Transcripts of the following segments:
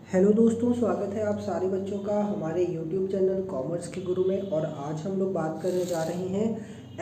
Hello दोस्तों, स्वागत है आप सारे बच्चों का हमारे यूट्यूब चैनल कॉमर्स के गुरु में। और आज हम लोग बात करने जा रहे हैं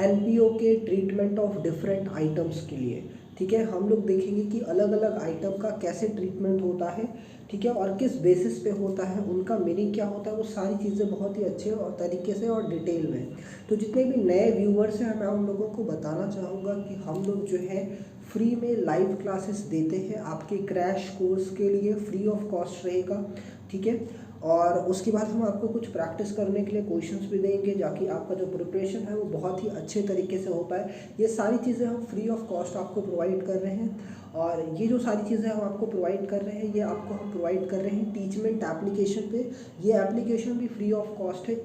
एनपीओ के ट्रीटमेंट ऑफ डिफरेंट आइटम्स के लिए। ठीक है, हम लोग देखेंगे कि अलग अलग आइटम का कैसे ट्रीटमेंट होता है, ठीक है, और किस बेसिस पे होता है, उनका मीनिंग क्या होता है, वो सारी चीज़ें बहुत ही अच्छे और तरीके से और डिटेल में। तो जितने भी नए व्यूवर्स हैं, मैं उन लोगों को बताना चाहूँगा कि हम लोग जो है फ्री में लाइव क्लासेस देते हैं आपके क्रैश कोर्स के लिए, फ्री ऑफ कॉस्ट रहेगा। ठीक है, और उसके बाद हम आपको कुछ प्रैक्टिस करने के लिए क्वेश्चंस भी देंगे, जाकि आपका जो प्रिपरेशन है वो बहुत ही अच्छे तरीके से हो पाए। ये सारी चीज़ें हम फ्री ऑफ कॉस्ट आपको प्रोवाइड कर रहे हैं। और ये जो सारी चीज़ें हम आपको प्रोवाइड कर रहे हैं, ये आपको हम प्रोवाइड कर रहे हैं टीचमेंट एप्लीकेशन पे। ये एप्लीकेशन भी फ्री ऑफ कॉस्ट है।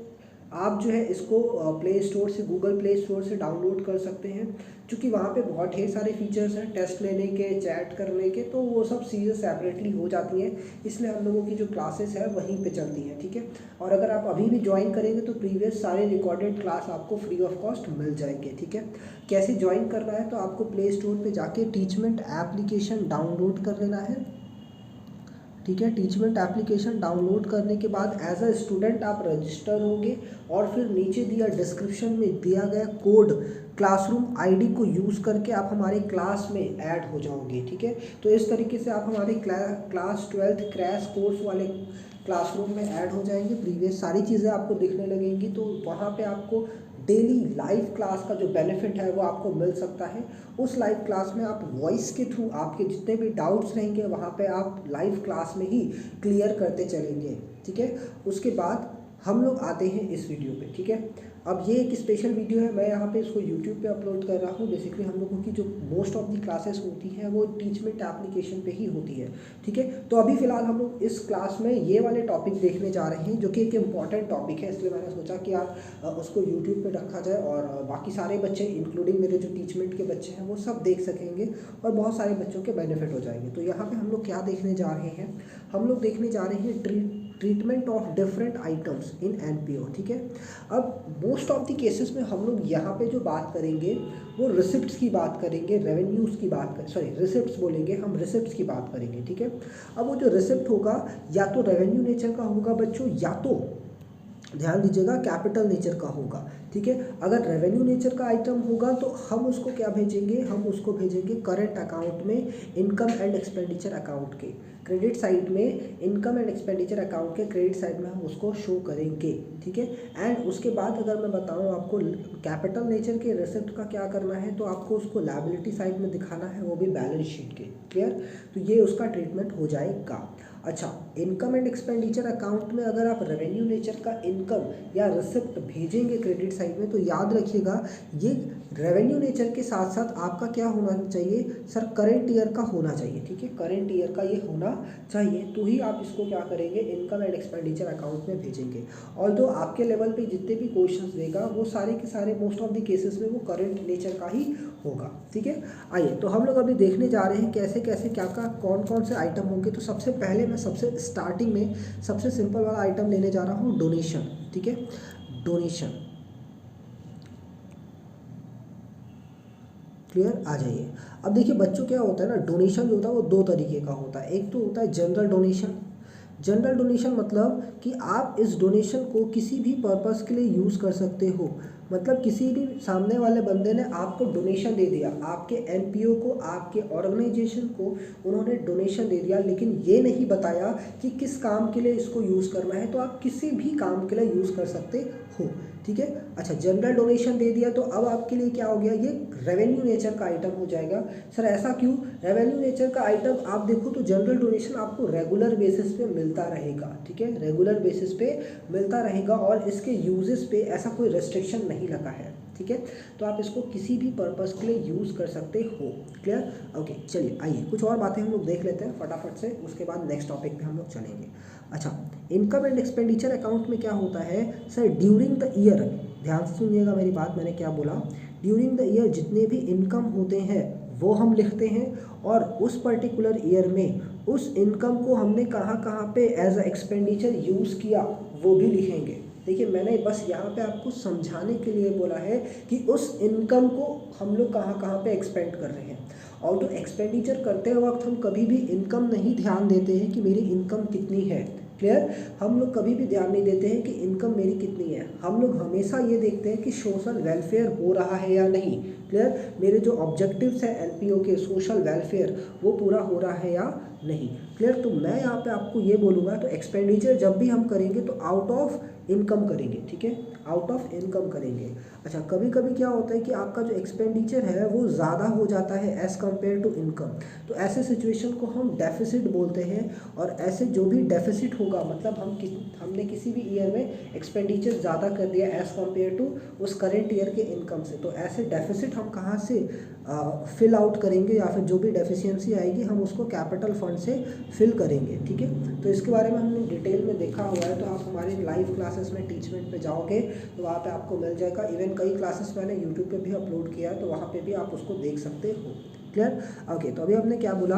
आप जो है इसको प्ले स्टोर से, गूगल प्ले स्टोर से डाउनलोड कर सकते हैं, क्योंकि वहाँ पे बहुत ढेर सारे फीचर्स हैं टेस्ट लेने के, चैट करने के, तो वो सब चीज़ें सेपरेटली हो जाती हैं। इसलिए हम लोगों की जो क्लासेस है वहीं पे चलती हैं। ठीक है, और अगर आप अभी भी ज्वाइन करेंगे तो प्रीवियस सारे रिकॉर्डेड क्लास आपको फ्री ऑफ कॉस्ट मिल जाएंगे। ठीक है, कैसे ज्वाइन करना है, तो आपको प्ले स्टोर पर जाके टीचमेंट एप्लीकेशन डाउनलोड कर लेना है। ठीक है, टीचमेंट एप्लीकेशन डाउनलोड करने के बाद एज अ स्टूडेंट आप रजिस्टर होंगे, और फिर नीचे दिया डिस्क्रिप्शन में दिया गया कोड क्लासरूम आईडी को यूज़ करके आप हमारे क्लास में ऐड हो जाओगे। ठीक है, तो इस तरीके से आप हमारे क्लास 12th क्रैश कोर्स वाले क्लासरूम में ऐड हो जाएंगे। प्रीवियस सारी चीज़ें आपको दिखने लगेंगी, तो वहाँ पे आपको डेली लाइव क्लास का जो बेनिफिट है वो आपको मिल सकता है। उस लाइव क्लास में आप वॉइस के थ्रू आपके जितने भी डाउट्स रहेंगे वहाँ पे आप लाइव क्लास में ही क्लियर करते चलेंगे। ठीक है, उसके बाद हम लोग आते हैं इस वीडियो पे। ठीक है, अब ये एक स्पेशल वीडियो है, मैं यहाँ पे इसको यूट्यूब पे अपलोड कर रहा हूँ। बेसिकली हम लोगों की जो मोस्ट ऑफ दी क्लासेस होती हैं वो टीचमेंट एप्लीकेशन पे ही होती है। ठीक है, तो अभी फ़िलहाल हम लोग इस क्लास में ये वाले टॉपिक देखने जा रहे हैं, जो कि एक इम्पॉर्टेंट टॉपिक है, इसलिए मैंने सोचा कि आप उसको यूट्यूब पे रखा जाए और बाकी सारे बच्चे इंक्लूडिंग मेरे जो टीचमेंट के बच्चे हैं वो सब देख सकेंगे और बहुत सारे बच्चों के बेनिफिट हो जाएंगे। तो यहाँ पे हम लोग क्या देखने जा रहे हैं, हम लोग देखने जा रहे हैं treatment of different items in NPO. ठीक है, अब मोस्ट ऑफ द केसेस में हम लोग यहाँ पे जो बात करेंगे वो रिसिप्ट्स की बात करेंगे, रेवेन्यूज़ की बात करें, सॉरी रिसिप्ट्स बोलेंगे, हम रिसिप्ट्स की बात करेंगे। ठीक है, अब वो जो रिसिप्ट होगा या तो रेवेन्यू नेचर का होगा बच्चों, या तो ध्यान दीजिएगा कैपिटल नेचर का होगा। ठीक है, अगर रेवेन्यू नेचर का आइटम होगा तो हम उसको क्या भेजेंगे, हम उसको भेजेंगे करंट अकाउंट में, इनकम एंड एक्सपेंडिचर अकाउंट के क्रेडिट साइड में, इनकम एंड एक्सपेंडिचर अकाउंट के क्रेडिट साइड में हम उसको शो करेंगे। ठीक है, एंड उसके बाद अगर मैं बताऊं आपको कैपिटल नेचर के रिसिप्ट का क्या करना है, तो आपको उसको लायबिलिटी साइड में दिखाना है, वो भी बैलेंस शीट के। क्लियर, तो ये उसका ट्रीटमेंट हो जाएगा। अच्छा, इनकम एंड एक्सपेंडिचर अकाउंट में अगर आप रेवेन्यू नेचर का इनकम या रिसिप्ट भेजेंगे क्रेडिट साइड में, तो याद रखिएगा ये रेवेन्यू नेचर के साथ साथ आपका क्या होना चाहिए सर, करंट ईयर का होना चाहिए। ठीक है, करंट ईयर का ये होना चाहिए, तो ही आप इसको क्या करेंगे, इनकम एंड एक्सपेंडिचर अकाउंट में भेजेंगे। ऑल्दो आपके लेवल पे जितने भी क्वेश्चंस देगा वो सारे के सारे मोस्ट ऑफ द केसेस में वो करंट नेचर का ही होगा। ठीक है, आइए तो हम लोग अभी देखने जा रहे हैं कैसे कैसे क्या का कौन कौन से आइटम होंगे। तो सबसे पहले मैं सबसे स्टार्टिंग में सबसे सिंपल वाला आइटम लेने जा रहा हूँ, डोनेशन। ठीक है, डोनेशन। क्लियर, आ जाइए। अब देखिए बच्चों, क्या होता है ना, डोनेशन जो होता है वो दो तरीके का होता है। एक तो होता है जनरल डोनेशन। जनरल डोनेशन मतलब कि आप इस डोनेशन को किसी भी पर्पस के लिए यूज़ कर सकते हो। मतलब किसी भी सामने वाले बंदे ने आपको डोनेशन दे दिया, आपके एनपीओ को, आपके ऑर्गेनाइजेशन को उन्होंने डोनेशन दे दिया, लेकिन ये नहीं बताया कि किस काम के लिए इसको यूज़ करना है, तो आप किसी भी काम के लिए यूज़ कर सकते हो। ठीक है, अच्छा, जनरल डोनेशन दे दिया तो अब आपके लिए क्या हो गया, ये रेवेन्यू नेचर का आइटम हो जाएगा। सर ऐसा क्यों, रेवेन्यू नेचर का आइटम आप देखो तो जनरल डोनेशन आपको रेगुलर बेसिस पे मिलता रहेगा। ठीक है, रेगुलर बेसिस पे मिलता रहेगा और इसके यूजेस पे ऐसा कोई रेस्ट्रिक्शन नहीं लगा है। ठीक है, तो आप इसको किसी भी पर्पस के लिए यूज़ कर सकते हो। क्लियर, ओके, चलिए आइए कुछ और बातें हम लोग देख लेते हैं फटाफट से, उसके बाद नेक्स्ट टॉपिक पे हम लोग चलेंगे। अच्छा, इनकम एंड एक्सपेंडिचर अकाउंट में क्या होता है सर, ड्यूरिंग द ईयर, ध्यान से सुनिएगा मेरी बात, मैंने क्या बोला, ड्यूरिंग द ईयर जितने भी इनकम होते हैं वो हम लिखते हैं, और उस पर्टिकुलर ईयर में उस इनकम को हमने कहाँ कहाँ पे एज अ एक्सपेंडिचर यूज़ किया वो भी लिखेंगे। देखिए मैंने बस यहाँ पे आपको समझाने के लिए बोला है कि उस इनकम को हम लोग कहाँ कहाँ पे एक्सपेंड कर रहे हैं। और तो एक्सपेंडिचर करते वक्त हम कभी भी इनकम नहीं ध्यान देते हैं कि मेरी इनकम कितनी है। क्लियर, हम लोग कभी भी ध्यान नहीं देते हैं कि इनकम मेरी कितनी है। हम लोग हमेशा ये देखते हैं कि सोशल वेलफेयर हो रहा है या नहीं। क्लियर, मेरे जो ऑब्जेक्टिव्स हैं एनपीओ के सोशल वेलफेयर वो पूरा हो रहा है या नहीं। क्लियर, तो मैं यहाँ पे आपको ये बोलूँगा, तो एक्सपेंडिचर जब भी हम करेंगे तो आउट ऑफ इनकम करेंगे। ठीक है, आउट ऑफ इनकम करेंगे। अच्छा, कभी कभी क्या होता है कि आपका जो एक्सपेंडिचर है वो ज़्यादा हो जाता है एज़ कम्पेयर टू इनकम, तो ऐसे सिचुएशन को हम डेफिसिट बोलते हैं। और ऐसे जो भी डेफिसिट होगा, मतलब हमने किसी भी ईयर में एक्सपेंडिचर ज़्यादा कर दिया एज़ कम्पेयर टू उस करेंट ईयर के इनकम से, तो ऐसे डेफिसिट हम कहाँ से फिल आउट करेंगे, या फिर जो भी डेफिशिएंसी आएगी हम उसको कैपिटल फंड से फिल करेंगे। ठीक है, तो इसके बारे में हमने डिटेल में देखा हुआ है, तो आप हमारे लाइव क्लासेस में टीचमेंट पे जाओगे तो वहाँ पे आपको मिल जाएगा। इवन कई क्लासेस मैंने यूट्यूब पे भी अपलोड किया है, तो वहाँ पे भी आप उसको देख सकते हो। Clear, okay. तो अभी हमने क्या बोला,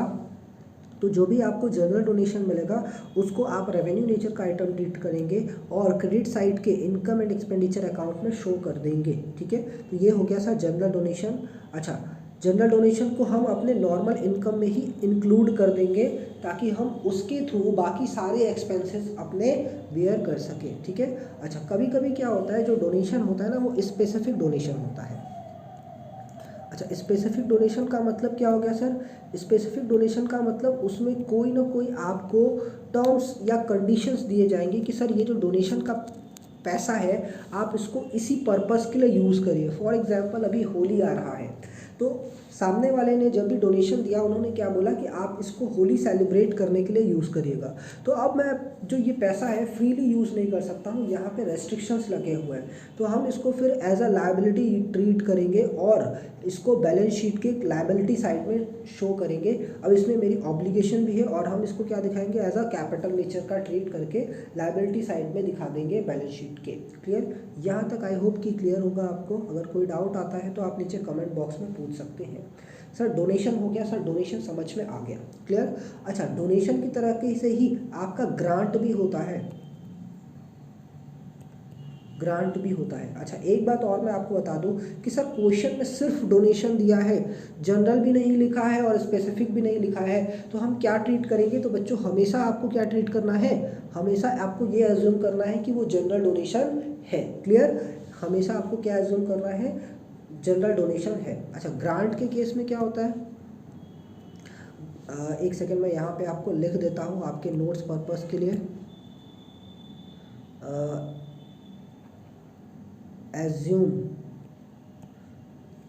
तो जो भी आपको जनरल डोनेशन मिलेगा उसको आप रेवेन्यू नेचर का आइटम ट्रीट करेंगे और क्रेडिट साइड के इनकम एंड एक्सपेंडिचर अकाउंट में शो कर देंगे। ठीक है, तो ये हो गया सर जनरल डोनेशन। अच्छा, जनरल डोनेशन को हम अपने नॉर्मल इनकम में ही इंक्लूड कर देंगे ताकि हम उसके थ्रू बाकी सारे एक्सपेंसेस अपने बेयर कर सकें। ठीक है, अच्छा, कभी कभी क्या होता है, जो डोनेशन होता है ना वो स्पेसिफिक डोनेशन होता है। अच्छा, स्पेसिफिक डोनेशन का मतलब क्या हो गया सर, स्पेसिफिक डोनेशन का मतलब उसमें कोई ना कोई आपको टर्म्स या कंडीशंस दिए जाएंगे कि सर ये जो डोनेशन का पैसा है आप इसको इसी पर्पस के लिए यूज़ करिए। फॉर एग्जांपल अभी होली आ रहा है, तो सामने वाले ने जब भी डोनेशन दिया उन्होंने क्या बोला कि आप इसको होली सेलिब्रेट करने के लिए यूज़ करिएगा। तो अब मैं जो ये पैसा है फ्रीली यूज़ नहीं कर सकता हूँ, यहाँ पे रेस्ट्रिक्शंस लगे हुए हैं, तो हम इसको फिर एज अ लायबिलिटी ट्रीट करेंगे और इसको बैलेंस शीट के लायबिलिटी साइड में शो करेंगे। अब इसमें मेरी ऑब्लिगेशन भी है और हम इसको क्या दिखाएंगे, एज अ कैपिटल नेचर का ट्रीट करके लायबिलिटी साइड में दिखा देंगे बैलेंस शीट के। क्लियर, यहाँ तक आई होप कि क्लियर होगा आपको। अगर कोई डाउट आता है तो आप नीचे कमेंट बॉक्स में पूछ सकते हैं। सर डोनेशन हो गया, सर डोनेशन समझ में आ गया। क्लियर, अच्छा, डोनेशन की तरह के से ही आपका ग्रांट भी होता है, ग्रांट भी होता है। अच्छा, एक बात और मैं आपको बता दूं कि सर क्वेश्चन में सिर्फ डोनेशन दिया है, जनरल भी नहीं लिखा है और स्पेसिफिक भी नहीं लिखा है, तो हम क्या ट्रीट करेंगे। तो बच्चों हमेशा आपको क्या ट्रीट करना है, हमेशा आपको ये एज्यूम करना है कि वो जनरल डोनेशन है। क्लियर, हमेशा आपको क्या एज्यूम करना है, जनरल डोनेशन है। अच्छा, ग्रांट के केस में क्या होता है, एक सेकेंड मैं यहाँ पे आपको लिख देता हूँ आपके नोट्स पर्पस के लिए। assume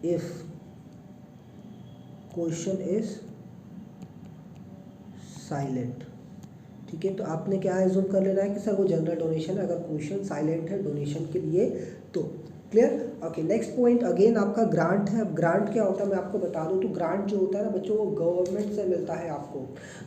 if question is silent. ठीक है, तो आपने क्या एज्यूम कर लेना है कि सर वो जनरल डोनेशन है अगर क्वेश्चन साइलेंट है डोनेशन के लिए तो। Clear, okay. Next point again आपका ग्रांट है। अब ग्रांट क्या होता है मैं आपको बता दूं, तो ग्रांट जो होता है ना बच्चों वो गवर्नमेंट से मिलता है आपको।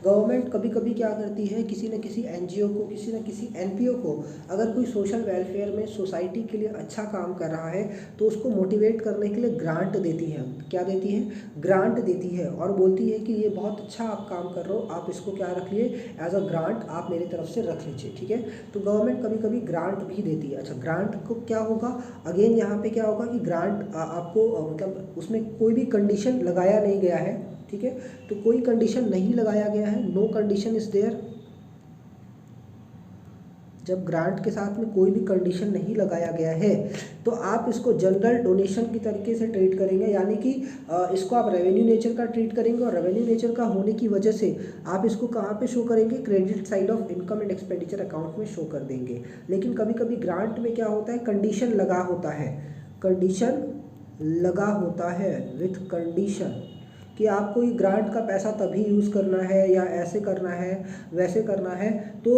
गवर्नमेंट कभी कभी क्या करती है, किसी न किसी एनजीओ को, किसी न किसी एनपीओ को अगर कोई सोशल वेलफेयर में सोसाइटी के लिए अच्छा काम कर रहा है तो उसको मोटिवेट करने के लिए ग्रांट देती है। क्या देती है, ग्रांट देती है और बोलती है कि ये बहुत अच्छा आप काम कर रहे हो, आप इसको क्या रख लिए, एज अ ग्रांट आप मेरी तरफ से रख लीजिए। ठीक है, तो गवर्नमेंट कभी कभी ग्रांट भी देती है। अच्छा, ग्रांट को क्या होगा, अगेन यहाँ पे क्या होगा कि ग्रांट आपको मतलब उसमें कोई भी कंडीशन लगाया नहीं गया है। ठीक है, तो कोई कंडीशन नहीं लगाया गया है, नो कंडीशन इज देयर। जब ग्रांट के साथ में कोई भी कंडीशन नहीं लगाया गया है तो आप इसको जनरल डोनेशन की तरीके से ट्रीट करेंगे, यानी कि इसको आप रेवेन्यू नेचर का ट्रीट करेंगे और रेवेन्यू नेचर का होने की वजह से आप इसको कहाँ पे शो करेंगे, credit side of income and expenditure account में शो कर देंगे। लेकिन कभी कभी ग्रांट में क्या होता है, कंडीशन लगा होता है, कंडीशन लगा होता है विथ कंडीशन कि आपको ये ग्रांट का पैसा तभी यूज़ करना है या ऐसे करना है वैसे करना है। तो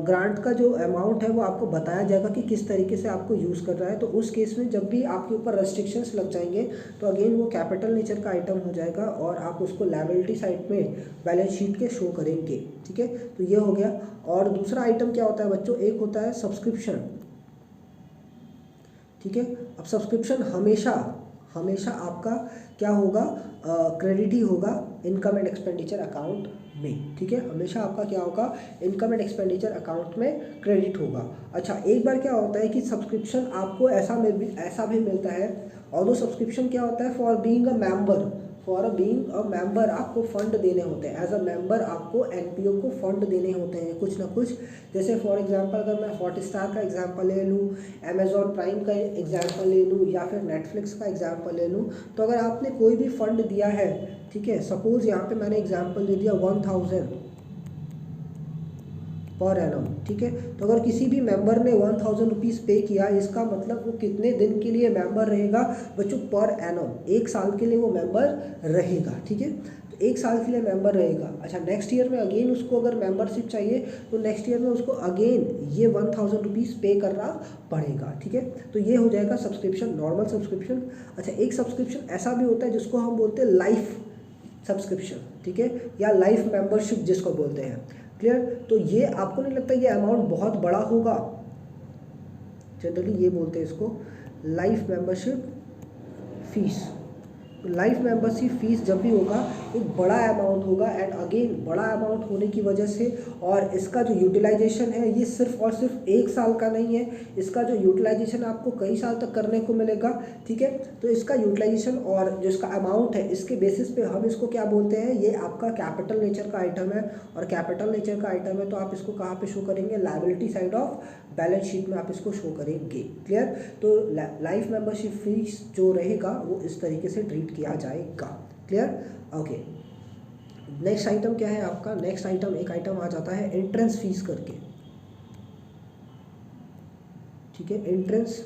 ग्रांट का जो अमाउंट है वो आपको बताया जाएगा कि किस तरीके से आपको यूज़ करना है। तो उस केस में जब भी आपके ऊपर रेस्ट्रिक्शंस लग जाएंगे तो अगेन वो कैपिटल नेचर का आइटम हो जाएगा और आप उसको लायबिलिटी साइड में बैलेंस शीट के शो करेंगे। ठीक है, तो ये हो गया। और दूसरा आइटम क्या होता है बच्चों, एक होता है सब्सक्रिप्शन। ठीक है, अब सब्सक्रिप्शन हमेशा आपका क्या होगा, क्रेडिट ही होगा इनकम एंड एक्सपेंडिचर अकाउंट में। ठीक है, हमेशा आपका क्या होगा, इनकम एंड एक्सपेंडिचर अकाउंट में क्रेडिट होगा। अच्छा, एक बार क्या होता है कि सब्सक्रिप्शन आपको ऐसा भी मिलता है, और वो सब्सक्रिप्शन क्या होता है, for being a member, for being a member आपको फंड देने होते हैं, एज अ मेंबर आपको एनपीओ को फंड देने होते हैं कुछ ना कुछ। जैसे फॉर एग्जांपल अगर मैं हॉटस्टार का एग्जांपल ले लूँ, अमेजॉन प्राइम का एग्जांपल ले लूँ, या फिर नेटफ्लिक्स का एग्जांपल ले लूँ, तो अगर आपने कोई भी फंड दिया है, ठीक है, सपोज़ यहाँ पे मैंने एग्जांपल दे दिया 1000 पर एनम, ठीक है, तो अगर किसी भी मेंबर ने 1000 रुपीज़ पे किया, इसका मतलब वो कितने दिन के लिए मेंबर रहेगा बच्चों, पर एनम, 1 साल के लिए वो मेंबर रहेगा, ठीक है, तो 1 साल के लिए मेंबर रहेगा। अच्छा, नेक्स्ट ईयर में अगेन उसको अगर मेंबरशिप चाहिए तो नेक्स्ट ईयर में उसको अगेन ये 1000 रुपीज़ पे करना पड़ेगा, ठीक है, तो ये हो जाएगा सब्सक्रिप्शन, नॉर्मल सब्सक्रिप्शन। अच्छा, एक सब्सक्रिप्शन ऐसा भी होता है जिसको हम बोलते हैं लाइफ सब्सक्रिप्शन, ठीक है, या लाइफ मेंबरशिप जिसको बोलते हैं, क्लियर। तो ये आपको नहीं लगता ये अमाउंट बहुत बड़ा होगा? जनरली ये बोलते हैं इसको life membership fees. Life membership fees जब भी होगा एक बड़ा अमाउंट होगा, एंड अगेन बड़ा अमाउंट होने की वजह से, और इसका जो यूटिलाइजेशन है ये सिर्फ और सिर्फ 1 साल का नहीं है, इसका जो यूटिलाइजेशन आपको कई साल तक करने को मिलेगा, ठीक है। तो इसका यूटिलाइजेशन और जो इसका अमाउंट है इसके बेसिस पे हम इसको क्या बोलते हैं, ये आपका कैपिटल नेचर का आइटम है, और कैपिटल नेचर का आइटम है तो आप इसको कहाँ पे शो करेंगे, liability side of balance sheet में आप इसको शो करेंगे, क्लियर। तो लाइफ मेंबरशिप फीस जो रहेगा वो इस तरीके से ट्रीट किया जाएगा, क्लियर, ओके। नेक्स्ट आइटम क्या है आपका, नेक्स्ट आइटम एक आइटम आ जाता है एंट्रेंस फीस करके, ठीक है, entrance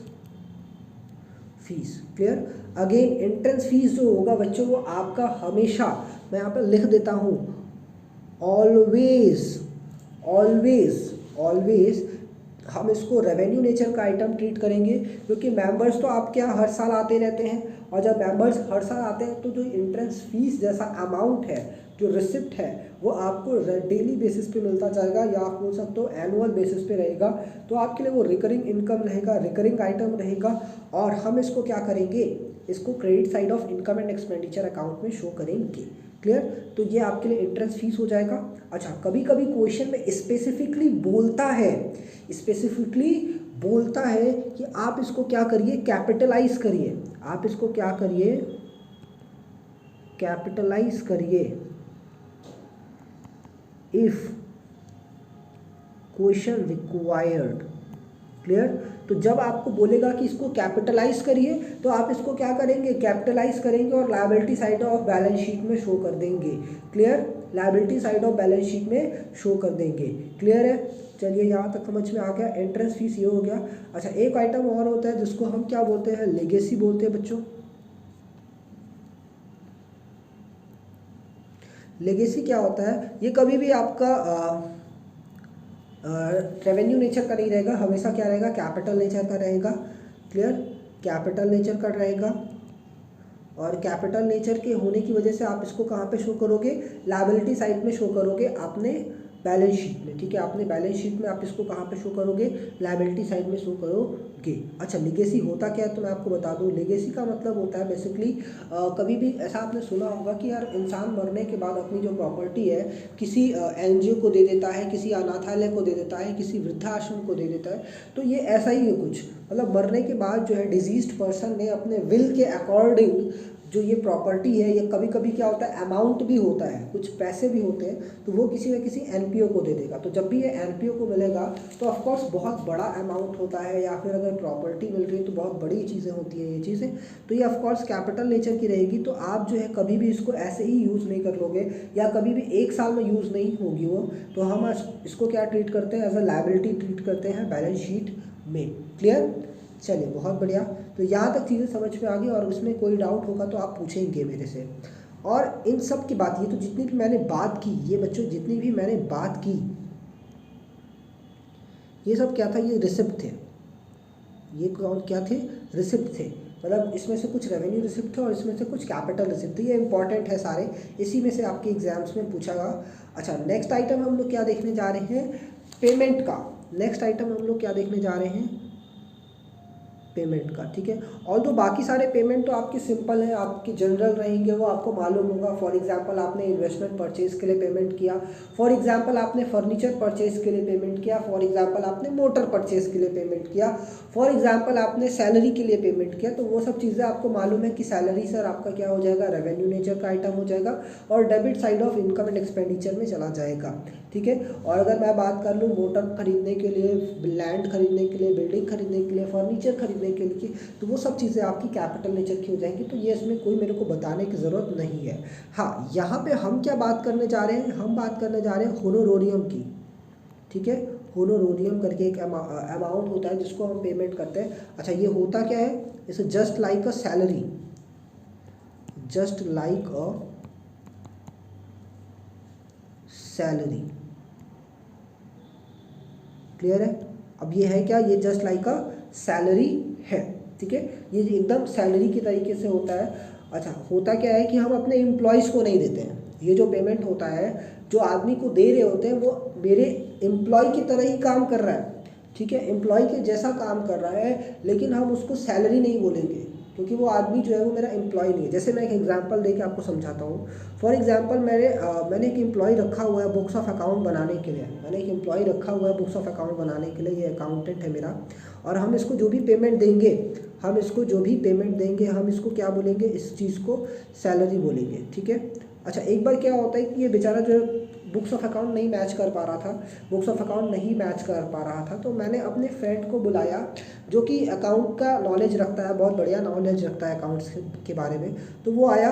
fees, clear. Again entrance fees जो होगा बच्चों वो आपका हमेशा, मैं यहाँ पर लिख देता हूँ, ऑलवेज ऑलवेज ऑलवेज हम इसको रेवेन्यू नेचर का आइटम ट्रीट करेंगे, क्योंकि मेंबर्स तो आपके यहाँ हर साल आते रहते हैं, और जब मेंबर्स हर साल आते हैं तो जो एंट्रेंस फीस जैसा अमाउंट है, जो रिसिप्ट है, वो आपको डेली बेसिस पे मिलता जाएगा, या आप बोल सकते हो एनुअल बेसिस पे रहेगा। तो आपके लिए वो रिकरिंग इनकम रहेगा, रिकरिंग आइटम रहेगा, और हम इसको क्या करेंगे, इसको credit side of income and expenditure account में शो करेंगे, क्लियर। तो ये आपके लिए एंट्रेंस फीस हो जाएगा। अच्छा, कभी कभी क्वेश्चन में स्पेसिफिकली बोलता है कि आप इसको क्या करिए, कैपिटलाइज करिए, आप इसको क्या करिए, कैपिटलाइज करिए, इफ क्वेश्चन रिक्वायर्ड, क्लियर। तो जब आपको बोलेगा कि इसको कैपिटलाइज करिए तो आप इसको क्या करेंगे, कैपिटलाइज करेंगे और liability side of balance sheet में शो कर देंगे, clear, liability side of balance sheet में शो कर देंगे, क्लियर है। चलिए यहाँ तक समझ में आ गया, एंट्रेंस फीस ये हो गया। अच्छा, एक आइटम और होता है जिसको हम क्या बोलते हैं, लेगेसी बोलते हैं बच्चों। लेगेसी क्या होता है, ये कभी भी आपका रेवेन्यू नेचर का नहीं रहेगा, हमेशा क्या रहेगा, कैपिटल नेचर का रहेगा, क्लियर, कैपिटल नेचर का रहेगा। और कैपिटल नेचर के होने की वजह से आप इसको कहाँ पे शो करोगे, लायबिलिटी साइड में शो करोगे अपने बैलेंस शीट में, ठीक है, आपने बैलेंस शीट में आप इसको कहाँ पे शो करोगे, लायबिलिटी साइड में शो करोगे। अच्छा, लीगेसी होता क्या है तो मैं आपको बता दूँ, लीगेसी का मतलब होता है बेसिकली, कभी भी ऐसा आपने सुना होगा कि यार इंसान मरने के बाद अपनी जो प्रॉपर्टी है किसी एनजीओ को दे देता है, किसी अनाथालय को दे देता है, किसी वृद्धाश्रम को दे देता है, तो ये ऐसा ही है कुछ, मतलब मरने के बाद जो है डिजीज्ड पर्सन ने अपने विल के अकॉर्डिंग जो ये प्रॉपर्टी है, ये कभी कभी क्या होता है, अमाउंट भी होता है, कुछ पैसे भी होते हैं, तो वो किसी न किसी एनपीओ को दे देगा। तो जब भी ये एनपीओ को मिलेगा तो ऑफकोर्स बहुत बड़ा अमाउंट होता है, या फिर अगर प्रॉपर्टी मिल रही है तो बहुत बड़ी चीज़ें होती हैं ये चीज़ें, तो ये ऑफकोर्स कैपिटल नेचर की रहेगी। तो आप जो है कभी भी इसको ऐसे ही यूज़ नहीं कर लोगे, या कभी भी 1 साल में यूज़ नहीं होगी वो, तो हम इसको क्या ट्रीट करते हैं, एज अ लायबिलिटी ट्रीट करते हैं बैलेंस शीट में, क्लियर। चलिए, बहुत बढ़िया। तो यहाँ तक चीज़ें समझ में आ गई, और उसमें कोई डाउट होगा तो आप पूछेंगे मेरे से। और इन सब की बात, ये तो जितनी भी मैंने बात की, ये बच्चों जितनी भी मैंने बात की, ये सब क्या था, ये रिसिप्ट थे, ये कौन क्या थे, रिसिप्ट थे, मतलब इसमें से कुछ रेवेन्यू रिसिप्ट थे और इसमें से कुछ कैपिटल रिसिप्ट थे। ये इंपॉर्टेंट है सारे, इसी में से आपके एग्जाम्स में पूछा गया। अच्छा, नेक्स्ट आइटम हम लोग क्या देखने जा रहे हैं, पेमेंट का। नेक्स्ट आइटम हम लोग क्या देखने जा रहे हैं, पेमेंट का, ठीक है। और तो बाकी सारे पेमेंट तो आपके सिंपल हैं, आपके जनरल रहेंगे, वो आपको मालूम होगा। फॉर एग्जांपल आपने इन्वेस्टमेंट परचेज के लिए पेमेंट किया, फॉर एग्जांपल आपने फर्नीचर परचेज के लिए पेमेंट किया, फॉर एग्जांपल आपने मोटर परचेज के लिए पेमेंट किया, फॉर एग्जांपल आपने सैलरी के लिए पेमेंट किया। तो वो सब चीज़ें आपको मालूम है कि सैलरी सर आपका क्या हो जाएगा, रेवेन्यू नेचर का आइटम हो जाएगा और debit side of income and expenditure में चला जाएगा, ठीक है। और अगर मैं बात कर लूँ मोटर खरीदने के लिए, लैंड खरीदने के लिए, बिल्डिंग खरीदने के लिए, फर्नीचर खरीदने के लिए, तो वो सब चीज़ें आपकी कैपिटल नेचर की हो जाएंगी। तो ये इसमें कोई मेरे को बताने की ज़रूरत नहीं है। हाँ, यहाँ पे हम क्या बात करने जा रहे हैं, हम बात करने जा रहे हैं होनोरोरियम की, ठीक है। होनोरोरियम करके एक अमाउंट होता है जिसको हम पेमेंट करते हैं। अच्छा, ये होता क्या है, it's just like a salary, just like a salary, clear है। अब ये है क्या, ये जस्ट लाइक अ सैलरी है, ठीक है। ये एकदम सैलरी की तरीके से होता है। अच्छा, होता क्या है कि हम अपने एम्प्लॉयज़ को नहीं देते हैं। ये जो पेमेंट होता है, जो आदमी को दे रहे होते हैं वो मेरे एम्प्लॉय की तरह ही काम कर रहा है, ठीक है, एम्प्लॉय के जैसा काम कर रहा है, लेकिन हम उसको सैलरी नहीं बोलेंगे क्योंकि वो आदमी जो है वो मेरा एम्प्लॉय नहीं है। जैसे मैं एक एग्जांपल देके आपको समझाता हूँ। फॉर एग्जांपल मैंने एक एम्प्लॉय रखा हुआ है बुक्स ऑफ अकाउंट बनाने के लिए। मैंने एक एम्प्लॉय रखा हुआ है बुक्स ऑफ अकाउंट बनाने के लिए, ये अकाउंटेंट है मेरा। और हम इसको जो भी पेमेंट देंगे, हम इसको क्या बोलेंगे, इस चीज़ को सैलरी बोलेंगे, ठीक है। अच्छा, एक बार क्या होता है कि ये बेचारा जो बुक्स ऑफ अकाउंट नहीं मैच कर पा रहा था, तो मैंने अपने फ्रेंड को बुलाया जो कि अकाउंट का नॉलेज रखता है, बहुत बढ़िया नॉलेज रखता है अकाउंट्स के बारे में। तो वो आया,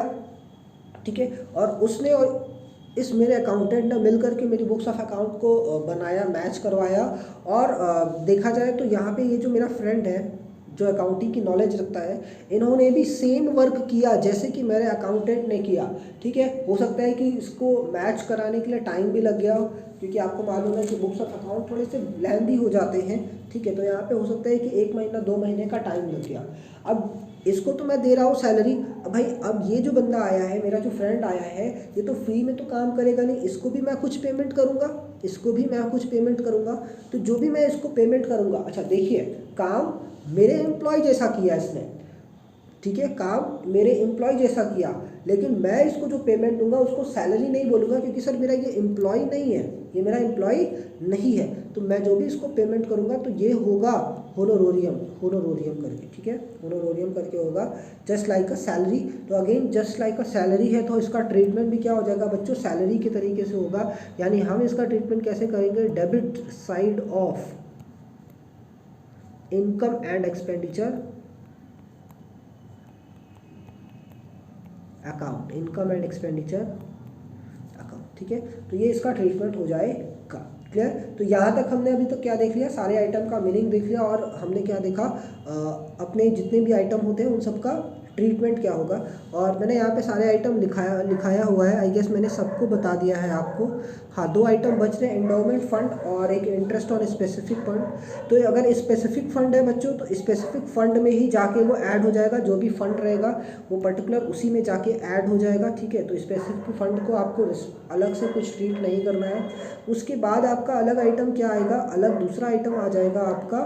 ठीक है, और उसने और इस मेरे अकाउंटेंट ने मिल करके मेरी बुक्स ऑफ अकाउंट को बनाया, मैच करवाया। और देखा जाए तो यहाँ पे ये जो मेरा फ्रेंड है जो अकाउंटिंग की नॉलेज रखता है, इन्होंने भी सेम वर्क किया जैसे कि मेरे अकाउंटेंट ने किया, ठीक है। हो सकता है कि इसको मैच कराने के लिए टाइम भी लग गया हो, क्योंकि आपको मालूम है कि बुक्स ऑफ अकाउंट थोड़े से लेंथी हो जाते हैं, ठीक है। तो यहाँ पे हो सकता है कि 1 महीना 2 महीने का टाइम लग गया। अब इसको तो मैं दे रहा हूँ सैलरी। अब भाई, अब ये जो बंदा आया है, मेरा जो फ्रेंड आया है, ये तो फ्री में तो काम करेगा नहीं, इसको भी मैं कुछ पेमेंट करूँगा, तो जो भी मैं इसको पेमेंट करूँगा, अच्छा देखिए, काम मेरे एम्प्लॉय जैसा किया इसने, ठीक है, काम मेरे एम्प्लॉय जैसा किया, लेकिन मैं इसको जो पेमेंट दूंगा उसको सैलरी नहीं बोलूँगा, क्योंकि सर मेरा ये एम्प्लॉय नहीं है, ये मेरा एम्प्लॉय नहीं है। तो मैं जो भी इसको पेमेंट करूँगा तो ये होगा होनोरोरियम करके, ठीक है, होनोरोरियम करके होगा, जस्ट लाइक अ सैलरी। तो again just like a salary है, तो इसका ट्रीटमेंट भी क्या हो जाएगा बच्चों, सैलरी के तरीके से होगा। यानी हम इसका ट्रीटमेंट कैसे करेंगे, debit side of income and expenditure account, income and expenditure account, ठीक है। तो ये इसका ट्रीटमेंट हो जाएगा, क्लियर। तो यहाँ तक हमने अभी तक क्या देख लिया, सारे आइटम का मीनिंग देख लिया, और हमने क्या देखा, अपने जितने भी आइटम होते हैं उन सब का ट्रीटमेंट क्या होगा। और मैंने यहाँ पे सारे आइटम लिखाया हुआ है, आई गेस मैंने सबको बता दिया है आपको। हाँ, 2 आइटम बच रहे हैं, एंडोमेंट फंड और एक इंटरेस्ट ऑन स्पेसिफिक फंड। तो अगर स्पेसिफिक फंड है बच्चों, तो स्पेसिफिक फंड में ही जाके वो ऐड हो जाएगा, जो भी फंड रहेगा वो पर्टिकुलर उसी में जाके ऐड हो जाएगा, ठीक है। तो स्पेसिफिक फंड को आपको अलग से कुछ ट्रीट नहीं करना है। उसके बाद आपका अलग आइटम क्या आएगा, अलग दूसरा आइटम आ जाएगा आपका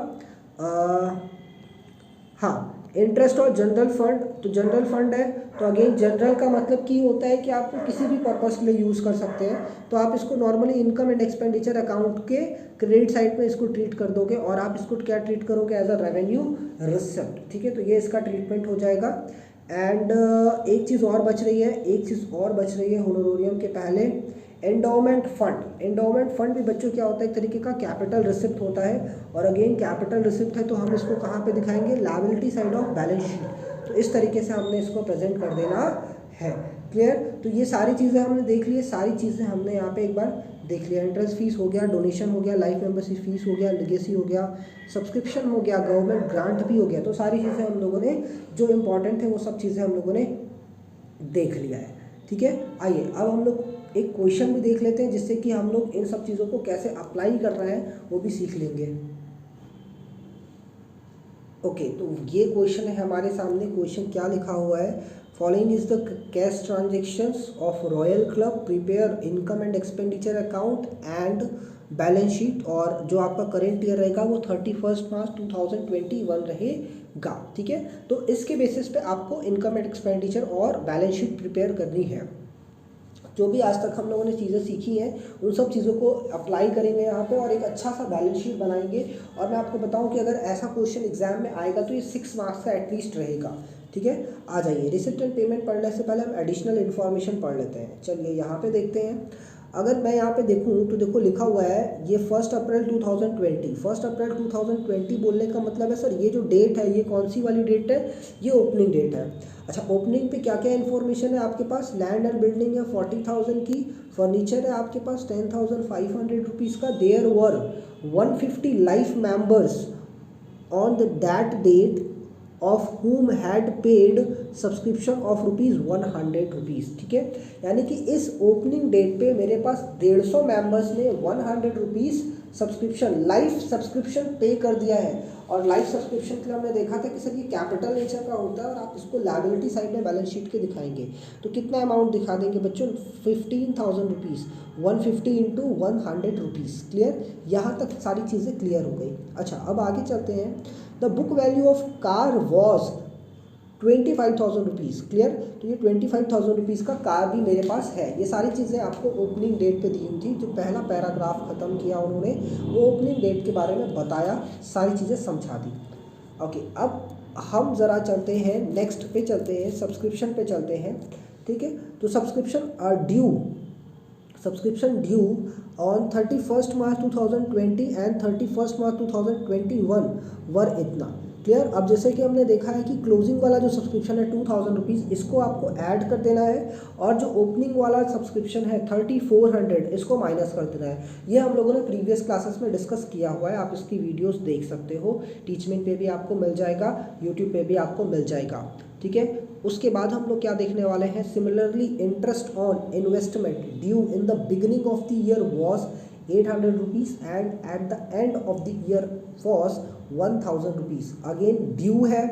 हाँ, इंटरेस्ट और जनरल फंड। तो जनरल फंड है, तो अगेन जनरल का मतलब की होता है कि आपको किसी भी पर्पस के लिए यूज़ कर सकते हैं। तो आप इसको normally income and expenditure account के क्रेडिट साइड में इसको ट्रीट कर दोगे, और आप इसको क्या ट्रीट करोगे, एज अ रेवेन्यू रिसिप्ट, ठीक है। तो ये इसका ट्रीटमेंट हो जाएगा। एंड एक चीज़ और बच रही है होनोरोरियम के पहले, एंडोमेंट फंड भी बच्चों क्या होता है, एक तरीके का कैपिटल रिसिप्ट होता है। और अगेन कैपिटल रिसिप्ट है, तो हम इसको कहाँ पे दिखाएंगे, liability side of balance sheet. तो इस तरीके से हमने इसको प्रेजेंट कर देना है, क्लियर। तो ये सारी चीज़ें हमने देख ली, सारी चीज़ें हमने यहाँ पे एक बार देख लिया। इंटरेस्ट फीस हो गया, डोनेशन हो गया, लाइफ मेंबरशिप फीस हो गया, लेगेसी हो गया, सब्सक्रिप्शन हो गया, गवर्नमेंट ग्रांट भी हो गया। तो सारी चीज़ें हम लोगों ने जो इम्पोर्टेंट है वो सब चीज़ें हम लोगों ने देख लिया है, ठीक है। आइए अब हम लोग एक क्वेश्चन भी देख लेते हैं, जिससे कि हम लोग इन सब चीज़ों को कैसे अप्लाई कर रहे हैं वो भी सीख लेंगे। ओके, तो ये क्वेश्चन है हमारे सामने। क्वेश्चन क्या लिखा हुआ है, following is the cash transactions of royal club, prepare income and expenditure account and balance sheet, और जो आपका करेंट ईयर रहेगा वो 31 मार्च 2021 रहेगा। ठीक है, तो इसके बेसिस पे आपको इनकम एंड एक्सपेंडिचर और बैलेंस शीट प्रिपेयर करनी है। जो भी आज तक हम लोगों ने चीज़ें सीखी हैं उन सब चीज़ों को अप्लाई करेंगे यहाँ पे और एक अच्छा सा बैलेंस शीट बनाएंगे। और मैं आपको बताऊँ कि अगर ऐसा क्वेश्चन एग्जाम में आएगा तो ये 6 मार्क्स का एटलीस्ट रहेगा। ठीक है, आ जाइए, रिसिप्ट एंड पेमेंट पढ़ने से पहले हम एडिशनल इन्फॉर्मेशन पढ़ लेते हैं। चलिए यहाँ पे देखते हैं। अगर मैं यहाँ पे देखूँ तो देखो लिखा हुआ है ये 1 अप्रैल 2020। 1 अप्रैल 2020 बोलने का मतलब है सर ये जो डेट है ये कौन सी वाली डेट है, ये ओपनिंग डेट है। अच्छा, ओपनिंग पे क्या क्या इन्फॉर्मेशन है आपके पास, लैंड एंड बिल्डिंग है 40,000 की, फर्नीचर है आपके पास 10,500 रुपीज़ का, there were 150 life members on the that date of whom had paid subscription of ₹100। ठीक है, यानी कि इस ओपनिंग डेट पे मेरे पास 150 मेंबर्स ने 100 रुपीज़ सब्सक्रिप्शन, लाइफ सब्सक्रिप्शन पे कर दिया है। और लाइफ सब्सक्रिप्शन के लिए हमने देखा था कि सर ये कैपिटल नेचर का होता है और आप इसको लायबिलिटी साइड में बैलेंस शीट के दिखाएंगे। तो कितना अमाउंट दिखा देंगे बच्चों, 15,000 रुपीज़, 150 इंटू 100 रुपीज़। क्लियर, यहाँ तक सारी चीज़ें क्लियर हो गई। अच्छा, अब आगे चलते हैं। The book value of car was 25,000 rupees. Clear, तो ये 25,000 रुपीज़ का कार भी मेरे पास है। ये सारी चीज़ें आपको ओपनिंग डेट पे दी हुई थी। जो पहला पैराग्राफ ख़त्म किया उन्होंने वो ओपनिंग डेट के बारे में बताया, सारी चीज़ें समझा दी। ओके, अब हम ज़रा चलते हैं नेक्स्ट पे, चलते हैं सब्सक्रिप्शन पे चलते हैं। ठीक है, तो subscription due on 31 March 2020 and 31 मार्च 2021 वर इतना। क्लियर, अब जैसे कि हमने देखा है कि क्लोजिंग वाला जो सब्सक्रिप्शन है 2,000 रुपीज़, इसको आपको ऐड कर देना है, और जो ओपनिंग वाला सब्सक्रिप्शन है 3,400 इसको माइनस कर देना है। ये हम लोगों ने प्रीवियस क्लासेस में डिस्कस किया हुआ है, आप इसकी वीडियोस देख सकते हो, टीचमेंट पे भी आपको मिल जाएगा, यूट्यूब पे भी आपको मिल जाएगा। ठीक है, उसके बाद हम लोग क्या देखने वाले हैं, similarly interest on investment due in the beginning of the year was 800 rupees and eight the end of the year was 1,000 rupees. Again due है।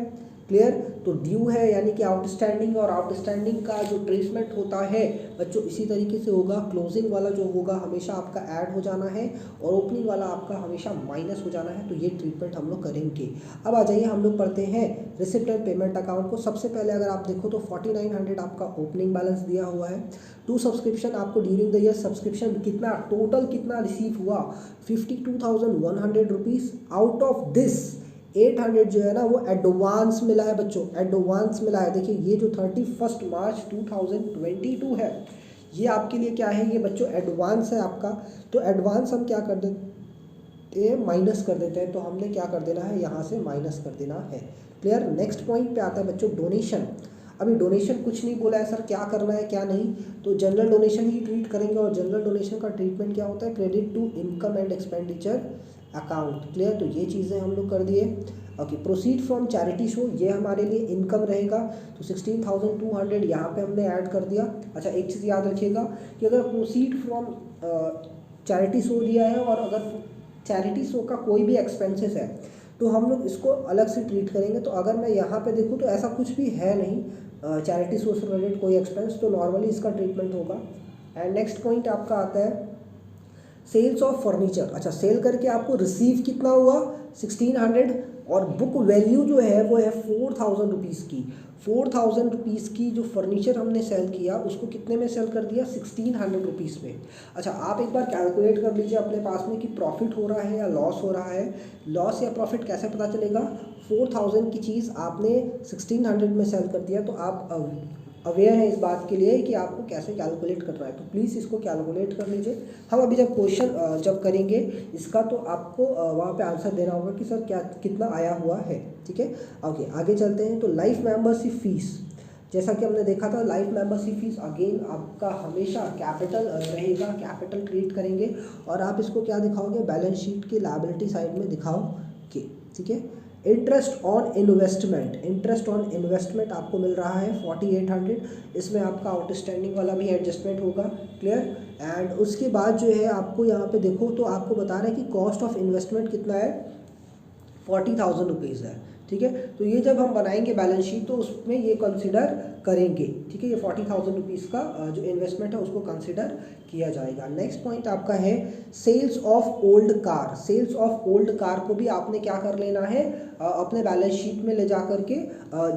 क्लियर, तो ड्यू है यानी कि आउटस्टैंडिंग, और आउटस्टैंडिंग का जो ट्रीटमेंट होता है बच्चों इसी तरीके से होगा। क्लोजिंग वाला जो होगा हमेशा आपका ऐड हो जाना है और ओपनिंग वाला आपका हमेशा माइनस हो जाना है। तो ये ट्रीटमेंट हम लोग करेंगे। अब आ जाइए, हम लोग पढ़ते हैं रिसिप्ट एंड पेमेंट अकाउंट को। सबसे पहले अगर आप देखो तो 4900 आपका ओपनिंग बैलेंस दिया हुआ है। 2 सब्सक्रिप्शन आपको ड्यूरिंग द ईयर सब्सक्रिप्शन कितना टोटल कितना रिसीव हुआ, 52,100 रुपीज़। आउट ऑफ दिस 800 जो है ना वो एडवांस मिला है बच्चों, एडवांस मिला है। देखिए ये जो 31 मार्च 2022 है ये आपके लिए क्या है, ये बच्चों एडवांस है आपका। तो एडवांस हम क्या कर देते हैं, माइनस कर देते हैं। तो हमने क्या कर देना है, यहाँ से माइनस कर देना है। क्लियर, नेक्स्ट पॉइंट पे आता है बच्चों डोनेशन। अभी डोनेशन कुछ नहीं बोला है सर, क्या करना है क्या नहीं, तो जनरल डोनेशन ही ट्रीट करेंगे। और जनरल डोनेशन का ट्रीटमेंट क्या होता है, credit to income and expenditure account. Clear, तो ये चीज़ें हम लोग कर दिए। Okay, proceed from charity show, ये हमारे लिए इनकम रहेगा। तो 16,200 यहाँ पे हमने ऐड कर दिया। अच्छा, एक चीज़ याद रखिएगा कि अगर प्रोसीड फ्रॉम चैरिटी शो दिया है और अगर चैरिटी शो का कोई भी एक्सपेंसेस है तो हम लोग इसको अलग से ट्रीट करेंगे। तो अगर मैं यहाँ पे देखूँ तो ऐसा कुछ भी है नहीं चैरिटी शो से रिलेटेड कोई एक्सपेंस, तो नॉर्मली इसका ट्रीटमेंट होगा। एंड नेक्स्ट पॉइंट आपका आता है सेल्स ऑफ फर्नीचर। अच्छा, सेल करके आपको रिसीव कितना हुआ 1600, और बुक वैल्यू जो है वो है 4,000 रुपीज़ की। 4,000 रुपीज़ की जो फर्नीचर हमने सेल किया उसको कितने में सेल कर दिया, 1600 रुपीज़ में। अच्छा, आप एक बार कैलकुलेट कर लीजिए अपने पास में कि प्रॉफिट हो रहा है या लॉस हो रहा है। लॉस या प्रॉफिट कैसे पता चलेगा, 4,000 की चीज़ आपने 1600 में सेल कर दिया। तो आप अवेयर है इस बात के लिए कि आपको कैसे कैलकुलेट करना है, तो प्लीज़ इसको कैलकुलेट कर लीजिए। हम अभी जब क्वेश्चन जब करेंगे इसका तो आपको वहाँ पे आंसर देना होगा कि सर क्या कितना आया हुआ है। ठीक है, ओके आगे चलते हैं। तो लाइफ मेंबरशिप फीस, जैसा कि हमने देखा था लाइफ मेंबरशिप फीस अगेन आपका हमेशा कैपिटल रहेगा, कैपिटल क्रिएट करेंगे और आप इसको क्या दिखाओगे, बैलेंस शीट की लायबिलिटी साइड में दिखाओगे। ठीक है, interest on investment, interest on investment आपको मिल रहा है 4800, इसमें आपका आउटस्टैंडिंग वाला भी एडजस्टमेंट होगा। क्लियर, एंड उसके बाद जो है आपको यहाँ पे देखो तो आपको बता रहे हैं कि कॉस्ट ऑफ इन्वेस्टमेंट कितना है, 40,000 रुपीज़ है। ठीक है। तो ये जब हम बनाएंगे बैलेंस शीट तो उसमें ये कंसिडर करेंगे, ठीक है। ये 40,000 रुपीज़ का जो इन्वेस्टमेंट है उसको कंसिडर किया जाएगा। नेक्स्ट पॉइंट आपका है sales of old car. Sales of old car को भी आपने क्या कर लेना है, अपने बैलेंस शीट में ले जा करके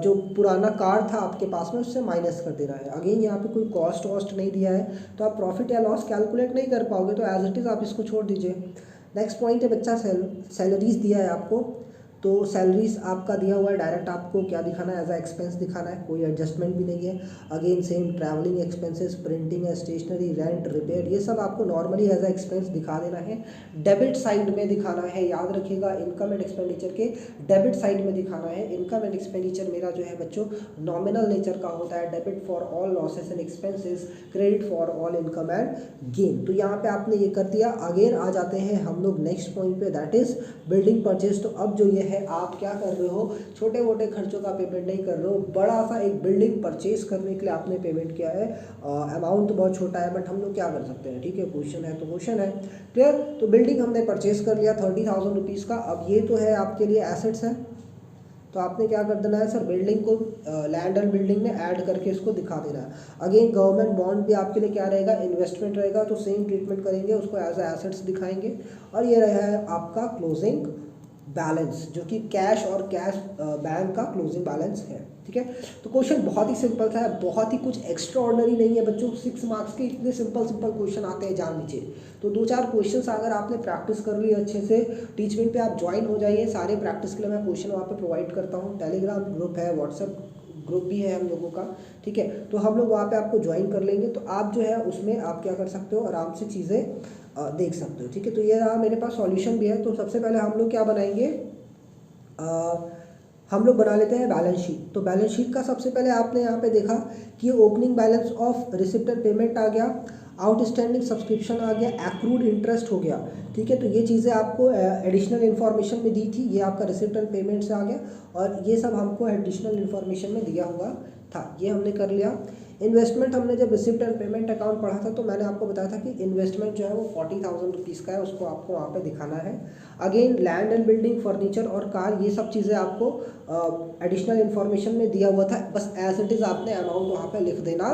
जो पुराना कार था आपके पास में उससे माइनस कर देना है। अगेन यहाँ पे कोई कॉस्ट वॉस्ट नहीं दिया है तो आप प्रॉफिट या लॉस कैलकुलेट नहीं कर पाओगे, तो एज इट इज़ आप इसको छोड़ दीजिए। नेक्स्ट पॉइंट है बच्चा सैलरीज दिया है आपको, तो सैलरीज आपका दिया हुआ है, डायरेक्ट आपको क्या दिखाना है, एज अ एक्सपेंस दिखाना है, कोई एडजस्टमेंट भी नहीं है। Again same travelling expenses, printing, stationery, rent, repair, ये सब आपको नॉर्मली एज अ एक्सपेंस दिखा देना है। डेबिट साइड में दिखाना है, याद रखिएगा इनकम एंड एक्सपेंडिचर के डेबिट साइड में दिखाना है। इनकम एंड एक्सपेंडिचर मेरा जो है बच्चों नॉमिनल नेचर का होता है, debit for all losses and expenses, credit for all income and gain. तो यहाँ पे आपने ये कर दिया। अगेन आ जाते हैं हम लोग नेक्स्ट पॉइंट पे, दैट इज बिल्डिंग परचेज। तो अब जो ये है आप क्या कर रहे हो, छोटे मोटे खर्चों का पेमेंट नहीं कर रहे हो, बड़ा सा एक बिल्डिंग परचेज करने के लिए आपने पेमेंट किया है। अमाउंट तो बहुत छोटा है बट हम लोग क्या कर सकते हैं, ठीक है, क्वेश्चन है तो क्वेश्चन है, क्लियर। तो बिल्डिंग हमने परचेज कर लिया 30,000 रुपीज़ का। अब ये तो है आपके लिए एसेट्स है, तो आपने क्या कर देना है सर, बिल्डिंग को लैंड एंड बिल्डिंग में ऐड करके इसको दिखा देना है। अगेन गवर्नमेंट बॉन्ड भी आपके लिए क्या रहेगा, इन्वेस्टमेंट रहेगा, तो सेम ट्रीटमेंट करेंगे, उसको एज ए एसेट्स दिखाएंगे। और ये रहा है आपका क्लोजिंग बैलेंस, जो कि कैश और कैश बैंक का क्लोजिंग बैलेंस है, ठीक है। तो क्वेश्चन बहुत ही सिंपल था, बहुत ही कुछ एक्स्ट्रा ऑर्डिनरी नहीं है बच्चों। 6 मार्क्स के इतने सिंपल क्वेश्चन आते हैं, जान लीजिए। तो 2-4 क्वेश्चंस अगर आपने प्रैक्टिस कर ली अच्छे से, टीचमेंट पे आप ज्वाइन हो जाइए। सारे प्रैक्टिस के लिए मैं क्वेश्चन वहाँ पे प्रोवाइड करता हूँ। टेलीग्राम ग्रुप है, व्हाट्सएप ग्रुप भी है हम लोगों का, ठीक है। तो हम लोग वहाँ पे आपको ज्वाइन कर लेंगे, तो आप जो है उसमें आप क्या कर सकते हो, आराम से चीज़ें देख सकते हो, ठीक है। तो ये रहा मेरे पास सॉल्यूशन भी है। तो सबसे पहले हम लोग क्या बनाएंगे, हम लोग बना लेते हैं बैलेंस शीट। तो बैलेंस शीट का सबसे पहले आपने यहाँ पे देखा कि opening balance of receipt and payment आ गया, आउटस्टैंडिंग सब्सक्रिप्शन आ गया, एक्रूड इंटरेस्ट हो गया, ठीक है। तो ये चीज़ें आपको एडिशनल इन्फॉर्मेशन में दी थी, ये आपका रिसिप्ट एंड पेमेंट से आ गया, और ये सब हमको एडिशनल इन्फॉर्मेशन में दिया हुआ था, ये हमने कर लिया। इन्वेस्टमेंट हमने जब रिसिप्ट एंड पेमेंट अकाउंट पढ़ा था तो मैंने आपको बताया था कि इन्वेस्टमेंट जो है वो 40,000 रुपीज़ का है, उसको आपको वहाँ पे दिखाना है। Again land and building, furniture और कार, ये सब चीज़ें आपको एडिशनल इन्फॉर्मेशन में दिया हुआ था, बस एज इट इज़ आपने अमाउंट वहाँ पे लिख देना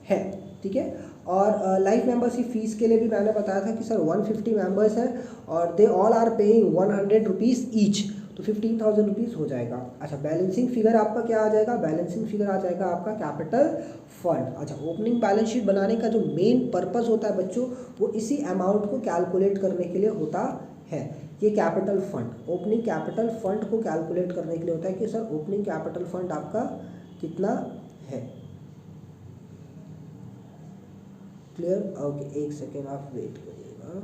है, ठीक है। और लाइफ मेंबरशिप फीस के लिए भी मैंने बताया था कि सर 150 मेंबर्स हैं और they all are paying 100 rupees each, तो 15,000 रुपीज़ हो जाएगा। अच्छा, बैलेंसिंग फिगर आपका क्या आ जाएगा, बैलेंसिंग फिगर आ जाएगा आपका कैपिटल फंड। अच्छा, ओपनिंग बैलेंस शीट बनाने का जो मेन पर्पस होता है बच्चों, वो इसी अमाउंट को कैलकुलेट करने के लिए होता है। ये capital fund, opening capital fund को कैलकुलेट करने के लिए होता है कि सर ओपनिंग कैपिटल फंड आपका कितना है, क्लियर। ओके, एक सेकेंड आप वेट करिएगा।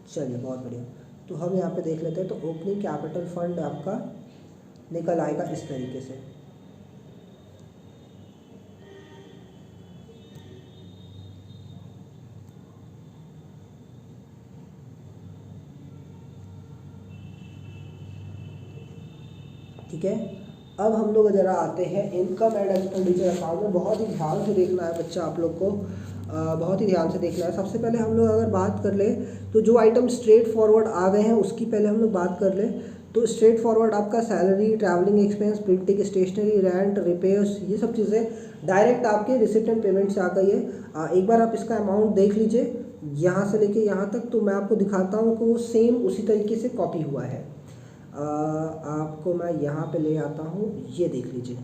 चलिए, बहुत बढ़िया। तो हम यहाँ पे देख लेते हैं। तो ओपनिंग कैपिटल फंड आपका निकल आएगा इस तरीके से, ठीक है। अब हम लोग ज़रा आते हैं इनकम एंड एक्सपेंडिचर अकाउंट में। बहुत ही ध्यान से देखना है बच्चा, आप लोग को बहुत ही ध्यान से देखना है। सबसे पहले हम लोग अगर बात कर ले तो जो आइटम स्ट्रेट फॉरवर्ड आ गए हैं उसकी पहले हम लोग बात कर ले। तो स्ट्रेट फॉरवर्ड आपका salary, travelling expense, printing, stationery, rent, repairs, ये सब चीज़ें डायरेक्ट आपके रिसिप्ट एंड पेमेंट से आ गई है। एक बार आप इसका अमाउंट देख लीजिए यहाँ से लेके यहाँ तक, तो मैं आपको दिखाता हूँ कि वो सेम उसी तरीके से कॉपी हुआ है। आपको मैं यहाँ पे ले आता हूँ, ये देख लीजिए।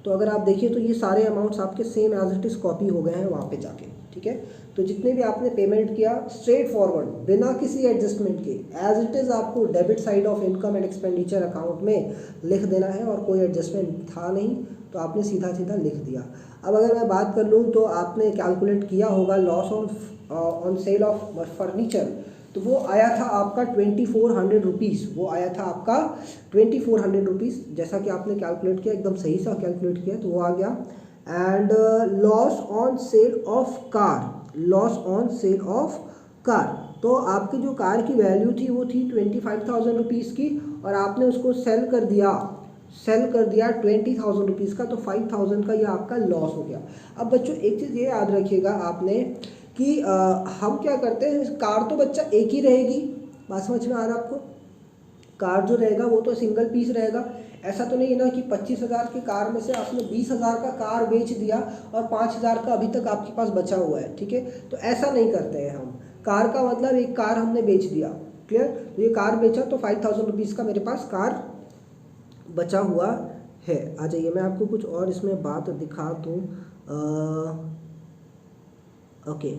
तो अगर आप देखिए तो ये सारे अमाउंट्स आपके same as it is copy हो गए हैं वहाँ पे जाके, ठीक है। तो जितने भी आपने पेमेंट किया स्ट्रेट फॉरवर्ड बिना किसी एडजस्टमेंट के एज इट इज़ आपको debit side of income and expenditure account में लिख देना है, और कोई एडजस्टमेंट था नहीं तो आपने सीधा सीधा लिख दिया। अब अगर मैं बात कर लूँ तो आपने कैलकुलेट किया होगा loss on sale of furniture, तो वो आया था आपका 2400 रुपीज़, वो आया था आपका 2400 रुपीज़। जैसा कि आपने कैलकुलेट किया एकदम सही सा कैलकुलेट किया, तो वो आ गया। And loss on sale of car, loss on sale of car, तो आपकी जो कार की वैल्यू थी वो थी 25,000 रुपीज़ की, और आपने उसको सेल कर दिया 20,000 रुपीज़ का, तो 5,000 का ये आपका लॉस हो गया। अब बच्चों एक चीज़ ये याद रखिएगा आपने कि हम क्या करते हैं, कार तो बच्चा एक ही रहेगी, बात समझ में आ रहा है आपको। कार जो रहेगा वो तो सिंगल पीस रहेगा। ऐसा तो नहीं है ना कि 25,000 की कार में से आपने 20,000 का कार बेच दिया और 5,000 का अभी तक आपके पास बचा हुआ है, ठीक है। तो ऐसा नहीं करते हैं हम। कार का मतलब एक कार हमने बेच दिया, क्लियर। तो ये कार बेचा तो 5,000 रुपीज़ का मेरे पास कार बचा हुआ है। आ जाइए मैं आपको कुछ और इसमें बात दिखा दूँ। Okay,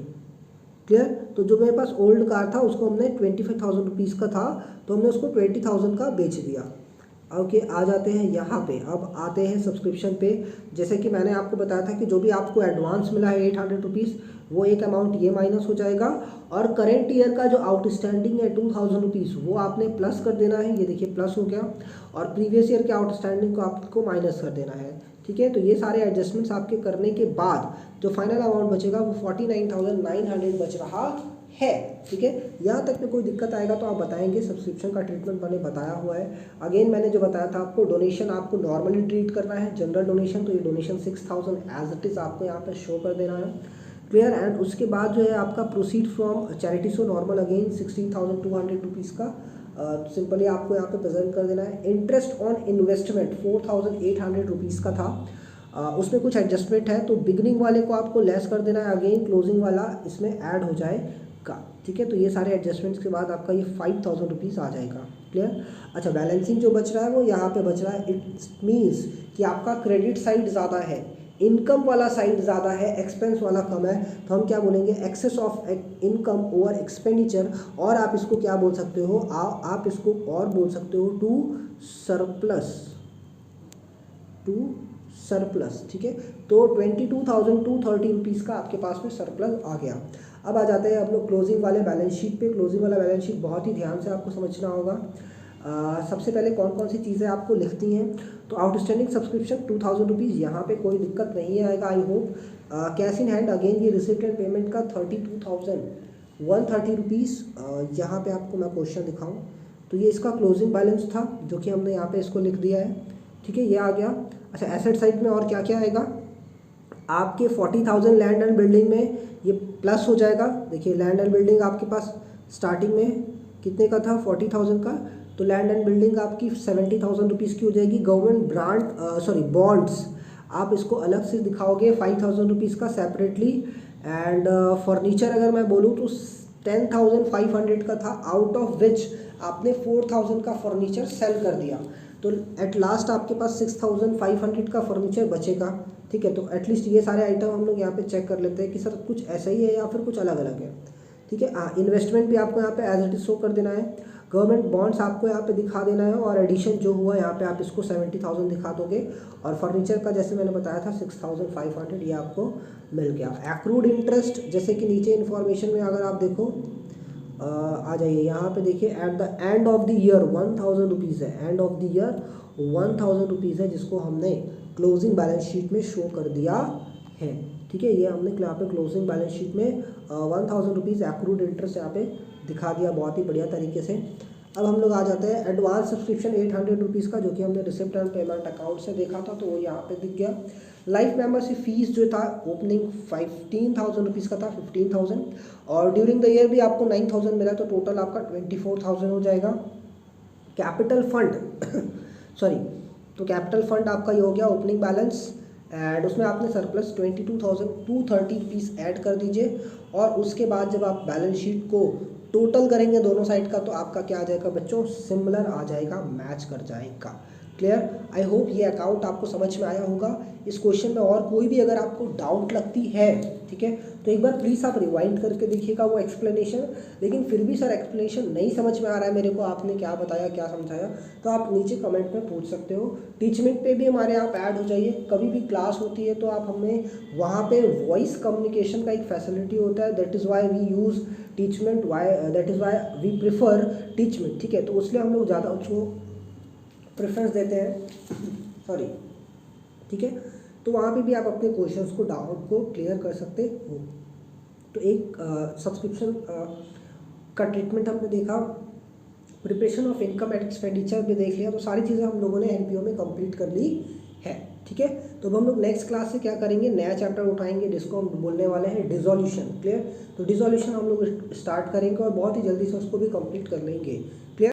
clear. तो जो मेरे पास ओल्ड कार था उसको हमने 25,000 रुपीज़ का था, तो हमने उसको 20,000 का बेच दिया। ओके, आ जाते हैं यहाँ पे। अब आते हैं सब्सक्रिप्शन पे। जैसे कि मैंने आपको बताया था कि जो भी आपको एडवांस मिला है 800 रुपीज़, वो एक अमाउंट ये माइनस हो जाएगा, और करेंट ईयर का जो आउटस्टैंडिंग है 2,000 रुपीज़ वो आपने प्लस कर देना है। ये देखिए प्लस हो गया, और प्रीवियस ईयर के आउटस्टैंडिंग को आपको माइनस कर देना है, ठीक है। तो ये सारे एडजस्टमेंट्स आपके करने के बाद जो फाइनल अमाउंट बचेगा वो 49,900 बच रहा है, ठीक है। यहाँ तक में कोई दिक्कत आएगा तो आप बताएंगे। सब्सक्रिप्शन का ट्रीटमेंट मैंने बताया हुआ है। अगेन मैंने जो बताया था आपको, डोनेशन आपको नॉर्मली ट्रीट करना है, जनरल डोनेशन। तो ये डोनेशन 6,000 एज इट इज़ आपको यहाँ पे शो कर देना है, क्लियर। एंड उसके बाद जो है आपका proceed from charity so normal again 16,200 rupees का सिंपली आपको यहाँ पे प्रेजेंट कर देना है। इंटरेस्ट ऑन इन्वेस्टमेंट 4,800 रुपीज़ का था, उसमें कुछ एडजस्टमेंट है, तो बिगनिंग वाले को आपको लेस कर देना है, अगेन क्लोजिंग वाला इसमें ऐड हो जाएगा, ठीक है। तो ये सारे एडजस्टमेंट्स के बाद आपका ये 5,000 रुपीज़ आ जाएगा, क्लियर। अच्छा, बैलेंसिंग जो बच रहा है वो यहाँ पे बच रहा है। इट मीन्स कि आपका क्रेडिट साइड ज़्यादा है, इनकम वाला साइड ज़्यादा है, एक्सपेंस वाला कम है। तो हम क्या बोलेंगे, excess of income over expenditure, और आप इसको क्या बोल सकते हो, आप इसको और बोल सकते हो टू सरप्लस, ठीक है। तो 22,230 रुपीज़ का आपके पास में सरप्लस आ गया। अब आ जाते हैं हम लोग क्लोजिंग वाले बैलेंस शीट पे। क्लोजिंग वाला बैलेंस शीट बहुत ही ध्यान से आपको समझना होगा। सबसे पहले कौन कौन सी चीज़ें आपको लिखती हैं, तो आउटस्टैंडिंग सब्सक्रिप्शन 2,000 रुपीज़, यहाँ पे कोई दिक्कत नहीं आएगा I hope. Cash in hand again ये रिसिप्ट एंड पेमेंट का 32,130 रुपीज़, यहाँ पे आपको मैं क्वेश्चन दिखाऊं तो ये इसका क्लोजिंग बैलेंस था, जो कि हमने यहाँ पे इसको लिख दिया है, ठीक है। ये आ गया। अच्छा, एसेट साइड में और क्या क्या आएगा, आपके 40,000 लैंड एंड बिल्डिंग में ये प्लस हो जाएगा। देखिए लैंड एंड बिल्डिंग आपके पास स्टार्टिंग में कितने का था, 40,000 का, तो लैंड एंड बिल्डिंग आपकी 70,000 रुपीज़ की हो जाएगी। गवर्नमेंट बॉन्ड्स आप इसको अलग से दिखाओगे 5,000 रुपीज़ का सेपरेटली। एंड फर्नीचर अगर मैं बोलूँ तो 10,500 का था, आउट ऑफ विच आपने 4,000 का फर्नीचर सेल कर दिया, तो एट लास्ट आपके पास 6,500 का फर्नीचर बचेगा, ठीक है। तो एटलीस्ट ये सारे आइटम हम लोग यहाँ पे चेक कर लेते हैं कि सर कुछ ऐसा ही है या फिर कुछ अलग अलग है, ठीक है। इन्वेस्टमेंट भी आपको यहाँ पे एज इट इज शो कर देना है। गवर्नमेंट बॉन्ड्स आपको यहाँ पे दिखा देना है, और एडिशन जो हुआ यहाँ पे आप इसको 70,000 दिखा दोगे, और फर्नीचर का जैसे मैंने बताया था 6,500 ये आपको मिल गया। एक्रूड इंटरेस्ट जैसे कि नीचे इन्फॉर्मेशन में अगर आप देखो, आ जाइए यहाँ पे देखिए, at the end of the year 1,000 rupees है, end of the year 1,000 rupees है, जिसको हमने क्लोजिंग बैलेंस शीट में शो कर दिया है, ठीक है। ये हमने यहाँ पे क्लोजिंग बैलेंस शीट में 1,000 रुपीज़ एक्रूड इंटरेस्ट यहाँ पे दिखा दिया बहुत ही बढ़िया तरीके से। अब हम लोग आ जाते हैं एडवांस सब्सक्रिप्शन 800 रुपीज़ का, जो कि हमने रिसिप्ट एंड पेमेंट अकाउंट से देखा था, तो वो यहाँ पे दिख गया। लाइफ मेंबरशिप फीस जो था ओपनिंग 15,000 रुपीज़ का था, 15,000, और ड्यूरिंग द ईयर भी आपको 9,000 मिला, तो टोटल आपका 24,000 हो जाएगा। कैपिटल फंड सॉरी, तो कैपिटल फंड आपका ये हो गया ओपनिंग बैलेंस, एंड उसमें आपने सरप्लस 22,230 रुपीज़ ऐड कर दीजिए, और उसके बाद जब आप बैलेंस शीट को टोटल करेंगे दोनों साइड का, तो आपका क्या आ जाएगा बच्चों, सिमिलर आ जाएगा, मैच कर जाएगा, क्लियर। आई होप ये अकाउंट आपको समझ में आया होगा। इस क्वेश्चन में और कोई भी अगर आपको डाउट लगती है, ठीक है, तो एक बार प्लीज़ आप रिवाइंड करके देखिएगा वो एक्सप्लेनेशन। लेकिन फिर भी सर एक्सप्लेनेशन नहीं समझ में आ रहा है मेरे को, आपने क्या बताया क्या समझाया, तो आप नीचे कमेंट में पूछ सकते हो। टीचमेंट पे भी हमारे आप ऐड हो जाइए, कभी भी क्लास होती है तो आप हमें वहाँ पे वॉइस कम्युनिकेशन का एक फैसिलिटी होता है, that is why we use teachment, that is why we prefer teachment, ठीक है। तो उसलिए हम लोग ज़्यादा उसको प्रेफरेंस देते हैं सॉरी, ठीक है। तो वहाँ पे भी आप अपने क्वेश्चंस को, डाउट को क्लियर कर सकते हो। तो एक सब्सक्रिप्शन का ट्रीटमेंट हमने देखा, preparation of income and expenditure भी देख लिया, तो सारी चीज़ें हम लोगों ने एनपीओ में कंप्लीट कर ली है। ठीक है, तो अब हम लोग नेक्स्ट क्लास से क्या करेंगे, नया चैप्टर उठाएंगे जिसको हम बोलने वाले हैं डिसोल्यूशन। क्लियर, तो डिसोल्यूशन हम लोग स्टार्ट करेंगे और बहुत ही जल्दी से उसको भी कंप्लीट कर लेंगे। क्लियर।